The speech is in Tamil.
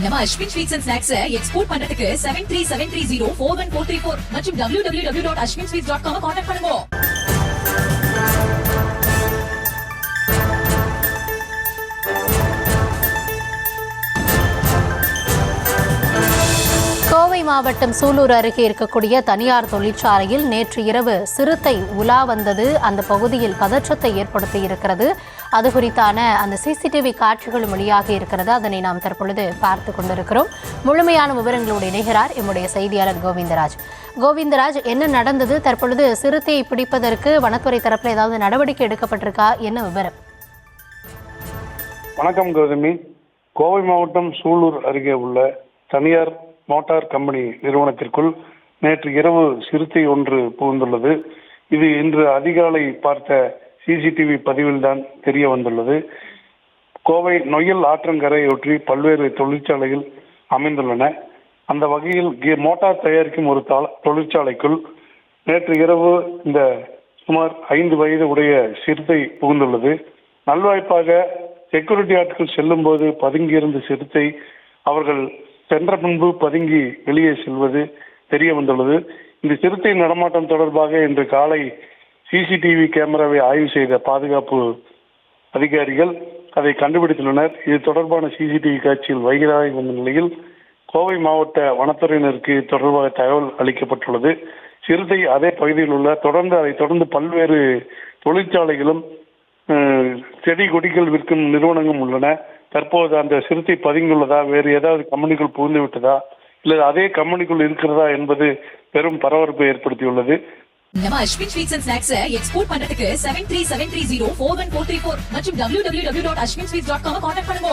நம்ம Ashwin sweets and snacks export பண்றதுக்கு 7373041434 மற்றும் www.ashwinsweets.com கான்டாக்ட் பண்ணுங்க. கோவை மாவட்டம் சூலூர் அருகே இருக்கக்கூடிய தனியார் தொழிற்சாலையில் நேற்று இரவு சிறுத்தை உலா வந்தது அந்த பகுதியில் பதற்றத்தை ஏற்படுத்தி இருக்கிறது. அது குறித்தான அந்த சிசிடிவி காட்சிகளும் வெளியாக இருக்கிறது. அதனை நாம் தற்பொழுது பார்த்து கொண்டிருக்கிறோம். முழுமையான விவரங்களோடு இணைகிறார் எம்முடைய செய்தியாளர் கோவிந்தராஜ். கோவிந்தராஜ், என்ன நடந்தது? தற்பொழுது சிறுத்தையை பிடிப்பதற்கு வனத்துறை தரப்பில் ஏதாவது நடவடிக்கை எடுக்கப்பட்டிருக்கா? என்ன விவரம்? வணக்கம் கௌதமி. கோவை மாவட்டம் சூலூர் அருகே உள்ள தனியார் மோட்டார் கம்பெனி நிறுவனத்திற்குள் நேற்று இரவு சிறுத்தை ஒன்று புகுந்துள்ளது. இது இன்று அதிகாலை பார்த்த சிசிடிவி பதிவில்தான் தெரிய வந்துள்ளது. கோவை நொய்யல் ஆற்றங்கரையொற்றி பல்வேறு தொழிற்சாலைகள் அமைந்துள்ளன. அந்த வகையில் மோட்டார் தயாரிக்கும் ஒரு தொழிற்சாலைக்குள் நேற்று இரவு இந்த சுமார் 5 வயது உடைய சிறுத்தை புகுந்துள்ளது. நல்வாய்ப்பாக செக்யூரிட்டி ஆட்கள் செல்லும் போது பதுங்கியிருந்த சிறுத்தை அவர்கள் சென்ற பின்பு பதுங்கி வெளியே செல்வது தெரிய வந்துள்ளது. இந்த சிறுத்தை நடமாட்டம் தொடர்பாக இன்று காலை சிசிடிவி கேமராவை ஆய்வு செய்த பாதுகாப்பு அதிகாரிகள் அதை கண்டுபிடித்துள்ளனர். இது தொடர்பான சிசிடிவி காட்சியில் வைரலாகி வந்த நிலையில் கோவை மாவட்ட வனத்துறையினருக்கு தொடர்பாக தகவல் அளிக்கப்பட்டுள்ளது. சிறுத்தை அதே பகுதியில் உள்ள அதைத் தொடர்ந்து பல்வேறு தொழிற்சாலைகளும் செடி கொடிகள் விற்கும் நிறுவனங்களும் உள்ளன. தற்போது அந்த சிறுத்தை பதுங்கியுள்ளதா, வேறு ஏதாவது கம்பெனிக்குள் புகுந்து விட்டதா, இல்லை அதே கம்பெனிக்குள் இருக்கிறதா என்பது பெரும் பரபரப்பை ஏற்படுத்தியுள்ளது. நம்ம Ashwin sweets and snacks export பண்றதுக்கு 7373041434 மற்றும் www.ashwinsweets.com கான்டாக்ட் பண்ணுங்க.